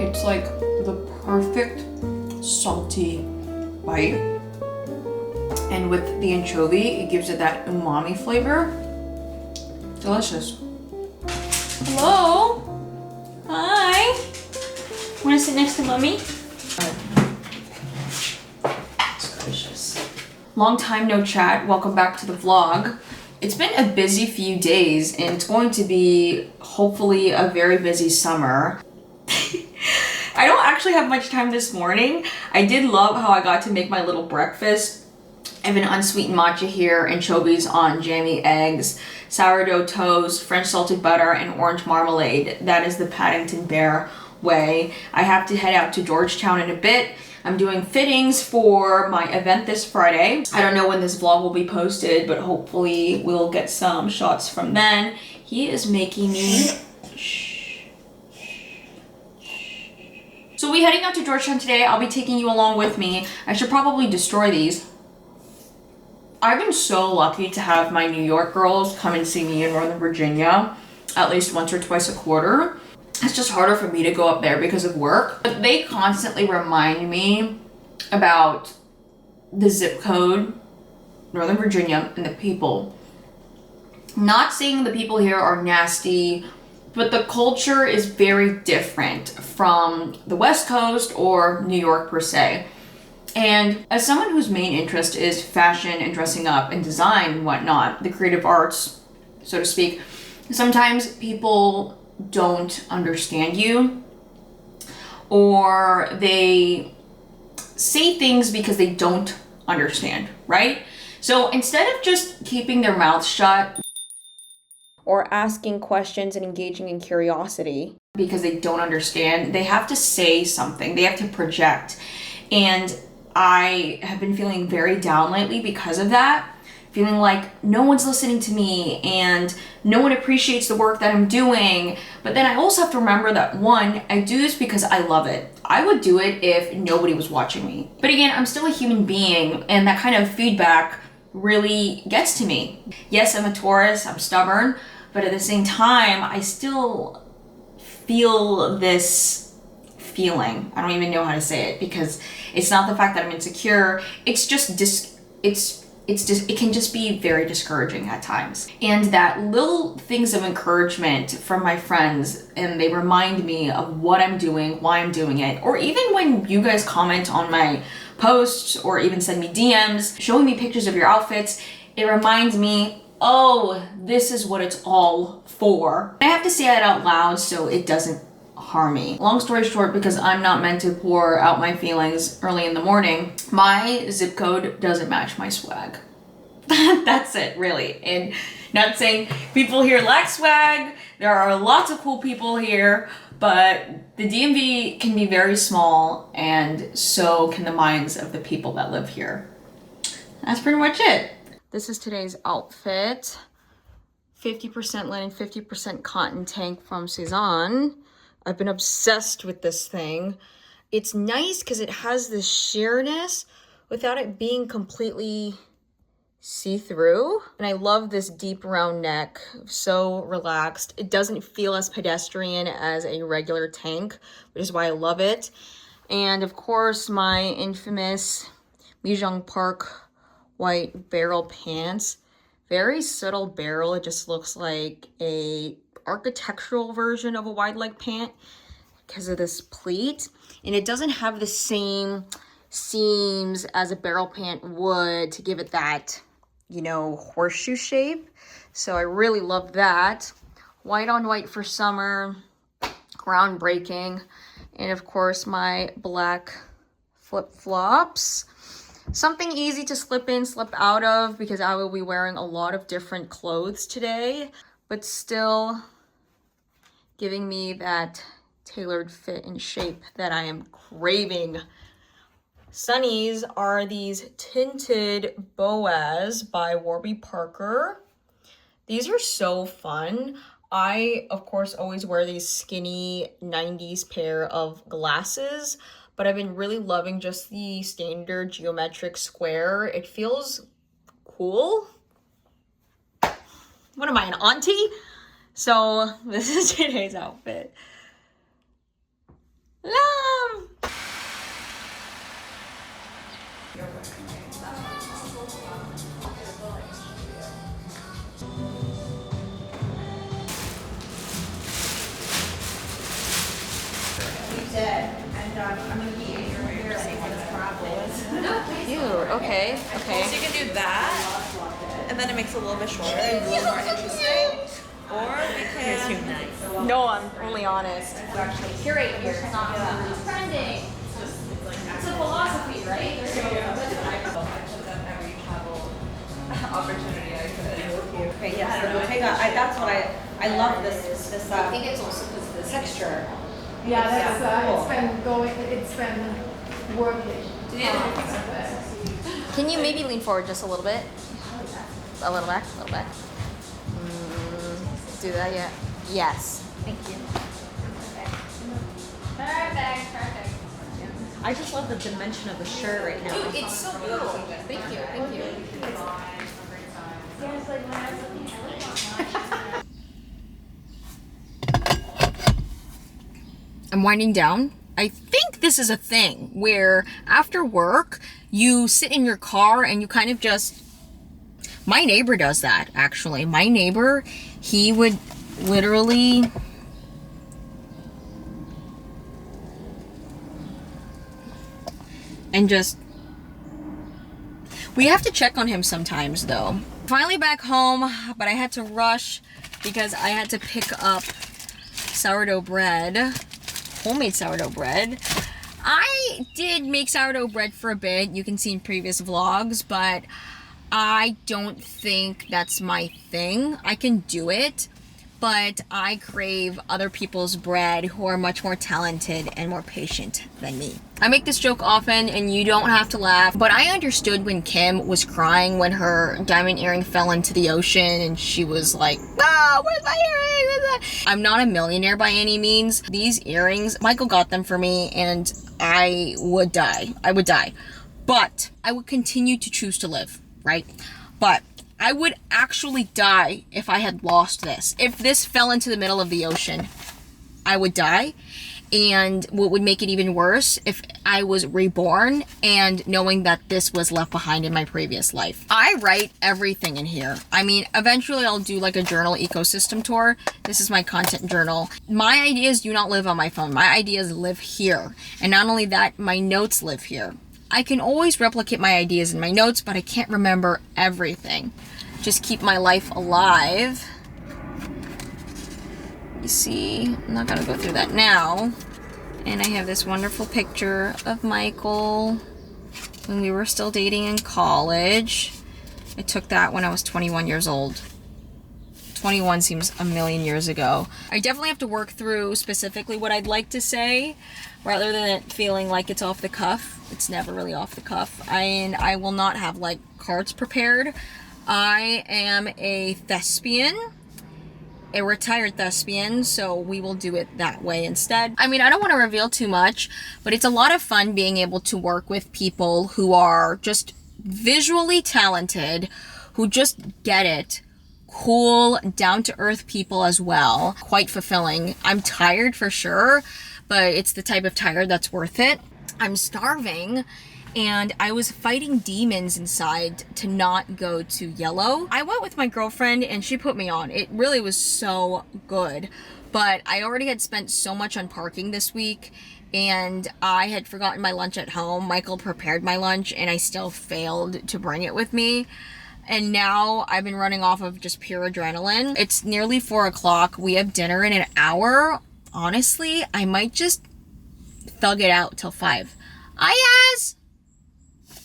It's like the perfect salty bite. And with the anchovy, it gives it that umami flavor. Delicious. Hello? Hi. Want to sit next to Mommy? It's delicious. Long time no chat. Welcome back to the vlog. It's been a busy few days and it's going to be hopefully a very busy summer. I don't actually have much time this morning. I did love how I got to make my little breakfast. I have an unsweetened matcha here, anchovies on jammy eggs, sourdough toast, French salted butter, and orange marmalade. That is the Paddington Bear way. I have to head out to Georgetown in a bit. I'm doing fittings for my event this Friday. I don't know when this vlog will be posted, but hopefully we'll get some shots from then. He is making me... So we'll be heading out to Georgetown today. I'll be taking you along with me. I should probably destroy these. I've been so lucky to have my New York girls come and see me in Northern Virginia at least once or twice a quarter. It's just harder for me to go up there because of work. But they constantly remind me about the zip code, Northern Virginia, and the people. Not saying the people here are nasty, but the culture is very different from the West Coast or New York per se. And as someone whose main interest is fashion and dressing up and design and whatnot, the creative arts, so to speak, sometimes people don't understand you, or they say things because they don't understand, right? So instead of just keeping their mouths shut or asking questions and engaging in curiosity because they don't understand, they have to say something, they have to project. And I have been feeling very down lately because of that. Feeling like no one's listening to me and no one appreciates the work that I'm doing. But then I also have to remember that one, I do this because I love it. I would do it if nobody was watching me. But again, I'm still a human being and that kind of feedback really gets to me. Yes, I'm a Taurus, I'm stubborn, but at the same time, I still feel this feeling. I don't even know how to say it because it's not the fact that I'm insecure. It's just it can just be very discouraging at times. And that little things of encouragement from my friends, and they remind me of what I'm doing, why I'm doing it, or even when you guys comment on my posts or even send me DMs showing me pictures of your outfits, it reminds me, oh, this is what it's all for. I have to say that out loud so it doesn't harm me. Long story short, because I'm not meant to pour out my feelings early in the morning, my zip code doesn't match my swag. That's it, really. And not saying people here lack swag. There are lots of cool people here, but the DMV can be very small, and so can the minds of the people that live here. That's pretty much it. This is today's outfit. 50% linen, 50% cotton tank from Cezanne. I've been obsessed with this thing. It's nice because it has this sheerness without it being completely see-through. And I love this deep round neck, so relaxed. It doesn't feel as pedestrian as a regular tank, which is why I love it. And of course, my infamous Mijong Park white barrel pants. Very subtle barrel. It just looks like a architectural version of a wide leg pant because of this pleat, and it doesn't have the same seams as a barrel pant would to give it that, you know, horseshoe shape. So I really love that. White on white for summer, groundbreaking. And of course my black flip-flops. Something easy to slip in, slip out of, because I will be wearing a lot of different clothes today, but still giving me that tailored fit and shape that I am craving. Sunnies are these tinted boas by Warby Parker. These are so fun. I, of course, always wear these skinny 90s pair of glasses, but I've been really loving just the standard geometric square. It feels cool. What am I, an auntie? So this is today's outfit. Love! Cute. Okay. Okay. So you can do that, and then it makes it a little bit shorter and a little more interesting. Or we can. You're too nice. No, I'm only honest. Actually, curate here. It's not trending. It's a philosophy, right? Opportunity I could. Okay, yes, the Bottega, that's what I love this, I think it's also because of this texture. Yeah, that's, cool. it's been working. Can you maybe lean forward just a little bit? A little back, a little back. Do that, yeah. Yes. Thank you. Perfect. I just love the dimension of the shirt right now. Dude, it's so beautiful. Thank you, thank you. I'm winding down. I think this is a thing where after work, you sit in your car and you kind of just... My neighbor does that, actually. My neighbor, he would literally... And just... We have to check on him sometimes, though. Finally back home, but I had to rush because I had to pick up sourdough bread. Homemade sourdough bread. I did make sourdough bread for a bit. You can see in previous vlogs, but I don't think that's my thing. I can do it, but I crave other people's bread who are much more talented and more patient than me. I make this joke often and you don't have to laugh, but I understood when Kim was crying when her diamond earring fell into the ocean and she was like, "Ah, where's my earring?" I'm not a millionaire by any means. These earrings, Michael got them for me and I would die. I would die. But I would continue to choose to live, right? But I would actually die if I had lost this. If this fell into the middle of the ocean, I would die. And what would make it even worse, if I was reborn and knowing that this was left behind in my previous life. I write everything in here. I mean, eventually I'll do like a journal ecosystem tour. This is my content journal. My ideas do not live on my phone. My ideas live here. And not only that, my notes live here. I can always replicate my ideas in my notes, but I can't remember everything. Just keep my life alive. You see, I'm not gonna go through that now. And I have this wonderful picture of Michael when we were still dating in college. I took that when I was 21 years old. 21 seems a million years ago. I definitely have to work through specifically what I'd like to say, rather than it feeling like it's off the cuff. It's never really off the cuff. And I will not have like cards prepared. I am a thespian. A retired thespian, so we will do it that way instead. I mean, I don't want to reveal too much, but it's a lot of fun being able to work with people who are just visually talented, who just get it. Cool, down-to-earth people as well. Quite fulfilling. I'm tired for sure, but it's the type of tired that's worth it. I'm starving, and I was fighting demons inside to not go to yellow. I went with my girlfriend and she put me on. It really was so good. But I already had spent so much on parking this week and I had forgotten my lunch at home. Michael prepared my lunch and I still failed to bring it with me. And now I've been running off of just pure adrenaline. It's nearly 4 o'clock. We have dinner in an hour. Honestly, I might just thug it out till 5. Ayaz!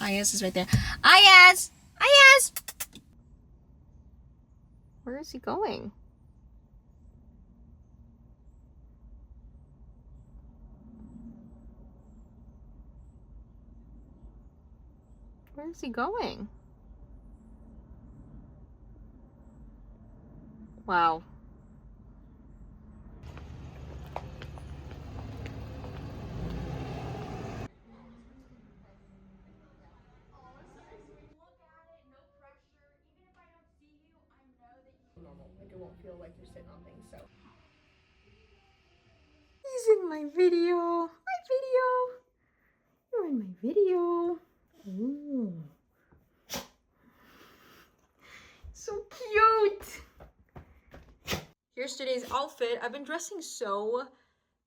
Ayaz is right there. Ayaz! Ayaz! Where is he going? Where is he going? Wow. He's in my video. You're in my video. Ooh. So cute. Here's today's outfit. I've been dressing so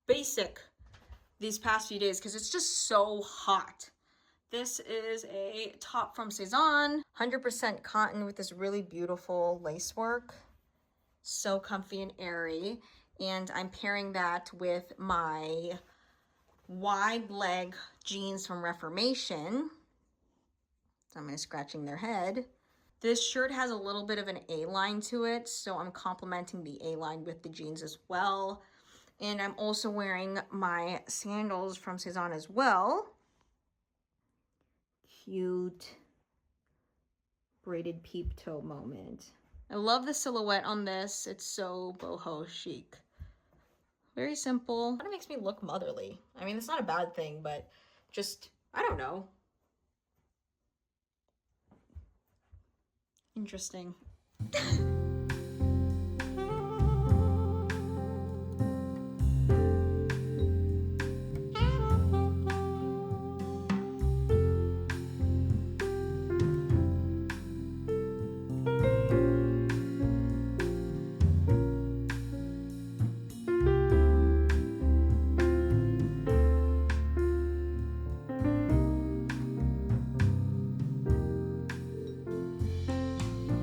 basic these past few days because it's just so hot. This is a top from Cezanne, 100% cotton with this really beautiful lace work. So comfy and airy. And I'm pairing that with my wide leg jeans from Reformation. So I'm scratching their head. This shirt has a little bit of an A-line to it, so I'm complementing the A-line with the jeans as well. And I'm also wearing my sandals from Cezanne as well. Cute braided peep toe moment. I love the silhouette on this. It's so boho chic. Very simple. Kind of makes me look motherly. I mean, it's not a bad thing, but just, I don't know. Interesting.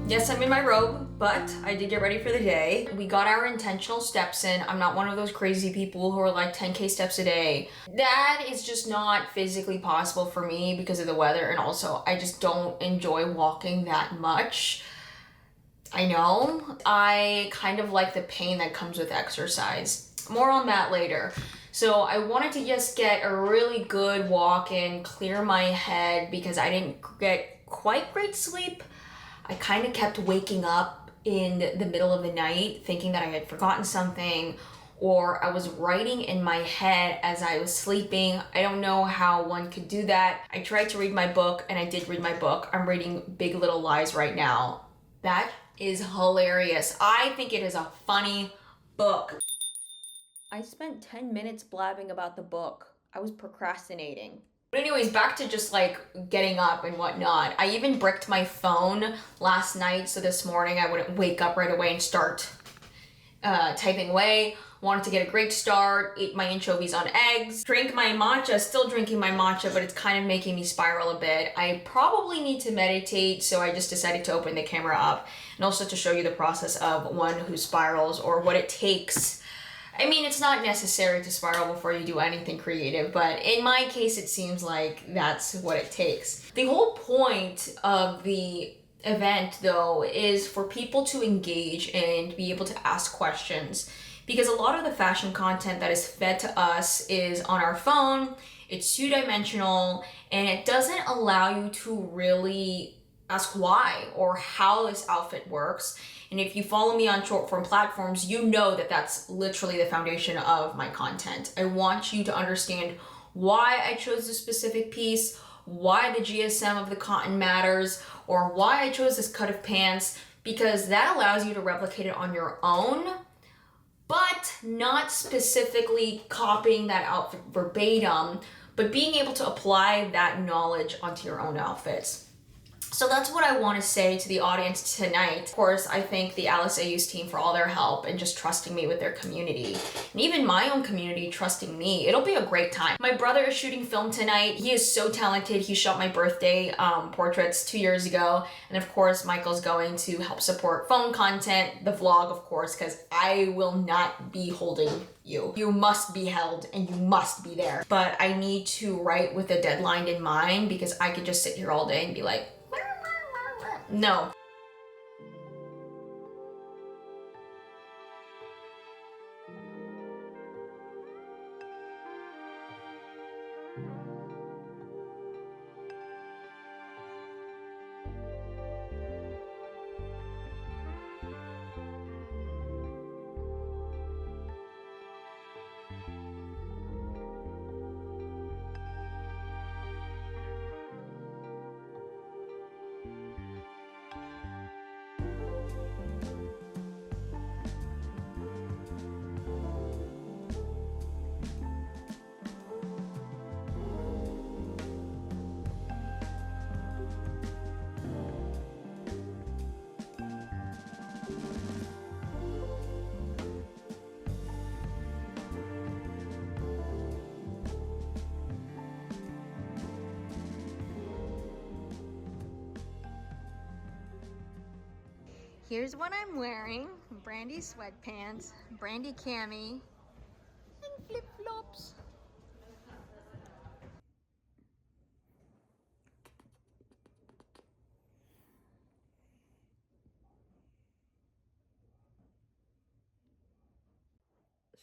Yes, I'm in my robe, but I did get ready for the day. We got our intentional steps in. I'm not one of those crazy people who are like 10K steps a day. That is just not physically possible for me because of the weather, and also I just don't enjoy walking that much. I know. I kind of like the pain that comes with exercise. More on that later. So I wanted to just get a really good walk in, clear my head because I didn't get quite great sleep. I kind of kept waking up in the middle of the night thinking that I had forgotten something, or I was writing in my head as I was sleeping. I don't know how one could do that. I tried to read my book, and I did read my book. I'm reading Big Little Lies right now. That is hilarious. I think it is a funny book. I spent 10 minutes blabbing about the book. I was procrastinating. But anyways, back to just like getting up and whatnot. I even bricked my phone last night, so this morning I wouldn't wake up right away and start typing away. Wanted to get a great start, ate my anchovies on eggs, drank my matcha, still drinking my matcha, but it's kind of making me spiral a bit. I probably need to meditate, so I just decided to open the camera up and also to show you the process of one who spirals or what it takes. I mean, it's not necessary to spiral before you do anything creative, but in my case, it seems like that's what it takes. The whole point of the event, though, is for people to engage and be able to ask questions, because a lot of the fashion content that is fed to us is on our phone, it's two-dimensional, and it doesn't allow you to really ask why or how this outfit works. And if you follow me on short form platforms, you know that that's literally the foundation of my content. I want you to understand why I chose this specific piece, why the GSM of the cotton matters, or why I chose this cut of pants, because that allows you to replicate it on your own, but not specifically copying that outfit verbatim, but being able to apply that knowledge onto your own outfits. So that's what I want to say to the audience tonight. Of course, I thank the Alice Eius team for all their help and just trusting me with their community. And even my own community trusting me. It'll be a great time. My brother is shooting film tonight. He is so talented. He shot my birthday portraits 2 years ago. And of course, Michael's going to help support phone content, the vlog, of course, because I will not be holding you. You must be held and you must be there. But I need to write with a deadline in mind because I could just sit here all day and be like, no. Here's what I'm wearing. Brandy sweatpants, Brandy cami, and flip-flops.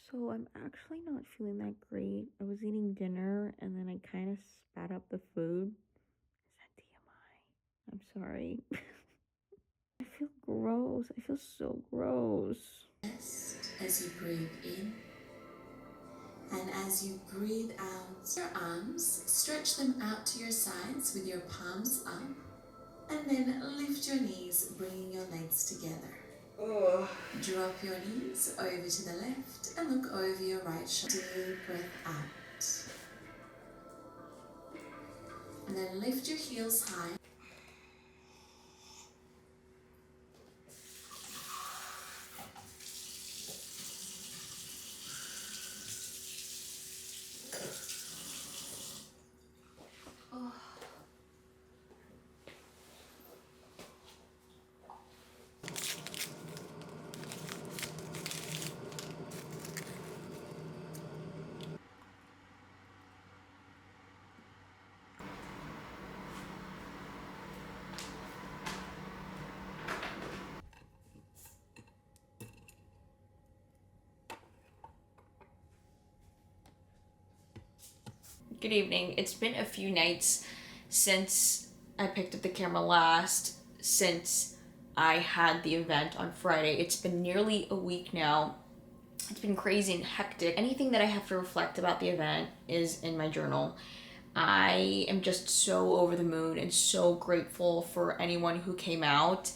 So I'm actually not feeling that great. I was eating dinner and then I kind of spat up the food. Is that TMI? I'm sorry. I feel gross. I feel so gross. As you breathe in and as you breathe out, your arms, stretch them out to your sides with your palms up, and then lift your knees, bringing your legs together. Drop your knees over to the left and look over your right shoulder. Deep breath out. And then lift your heels high. Good evening. It's been a few nights since I picked up the camera last, since I had the event on Friday. It's been nearly a week now. It's been crazy and hectic. Anything that I have to reflect about the event is in my journal. I am just so over the moon and so grateful for anyone who came out.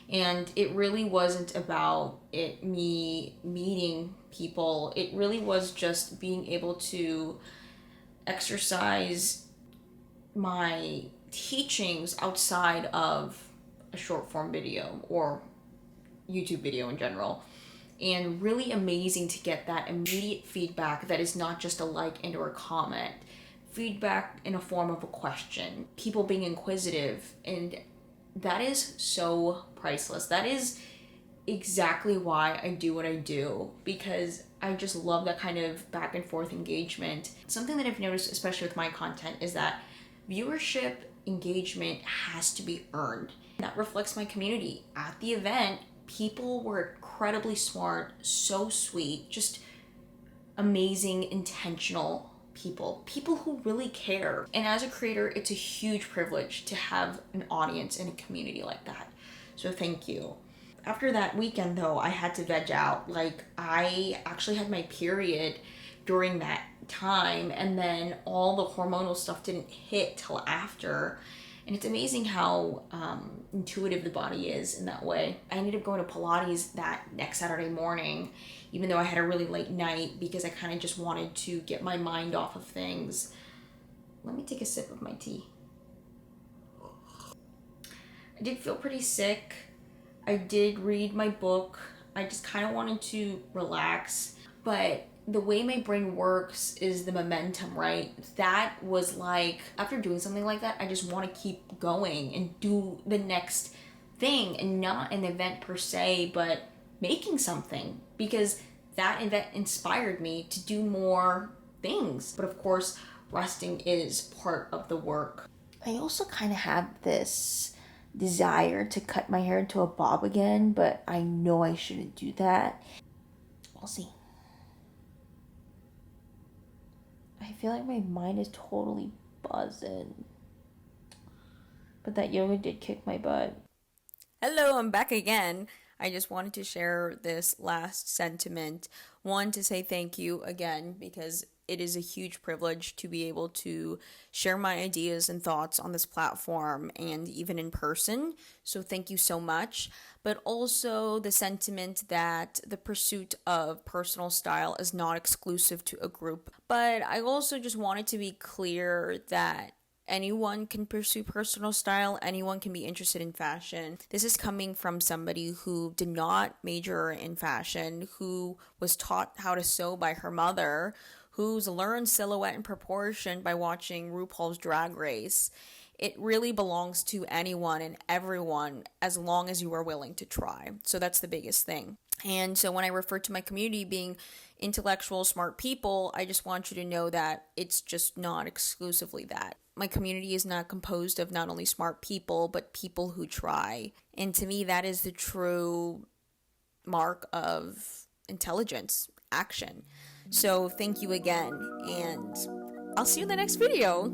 And it really wasn't about me meeting people. It really was just being able to exercise my teachings outside of a short form video or YouTube video in general. And really amazing to get that immediate feedback that is not just a like and or a comment. Feedback in a form of a question. People being inquisitive, and that is so priceless. That is exactly why I do what I do, because I just love that kind of back and forth engagement. Something that I've noticed, especially with my content, is that viewership engagement has to be earned. That reflects my community. At the event, people were incredibly smart, so sweet, just amazing, intentional people who really care. And as a creator, it's a huge privilege to have an audience and a community like that. So thank you. After that weekend though, I had to veg out. Like, I actually had my period during that time, and then all the hormonal stuff didn't hit till after. And it's amazing how intuitive the body is in that way. I ended up going to Pilates that next Saturday morning, even though I had a really late night, because I kind of just wanted to get my mind off of things. Let me take a sip of my tea. I did feel pretty sick. I did read my book. I just kind of wanted to relax. But the way my brain works is the momentum, right? That was like, after doing something like that, I just want to keep going and do the next thing, and not an event per se, but making something, because that event inspired me to do more things. But of course, resting is part of the work. I also kind of have this desire to cut my hair into a bob again, but I know I shouldn't do that. We'll see. I feel like my mind is totally buzzing. But that yoga did kick my butt. Hello, I'm back again. I just wanted to share this last sentiment. One, to say thank you again, because it is a huge privilege to be able to share my ideas and thoughts on this platform and even in person. So thank you so much. But also the sentiment that the pursuit of personal style is not exclusive to a group. But I also just wanted to be clear that anyone can pursue personal style. Anyone can be interested in fashion. This is coming from somebody who did not major in fashion, who was taught how to sew by her mother, who's learned silhouette and proportion by watching RuPaul's Drag Race. It really belongs to anyone and everyone as long as you are willing to try. So that's the biggest thing. And so when I refer to my community being intellectual, smart people, I just want you to know that it's just not exclusively that. My community is not composed of not only smart people, but people who try. And to me, that is the true mark of intelligence, action. So thank you again, and I'll see you in the next video.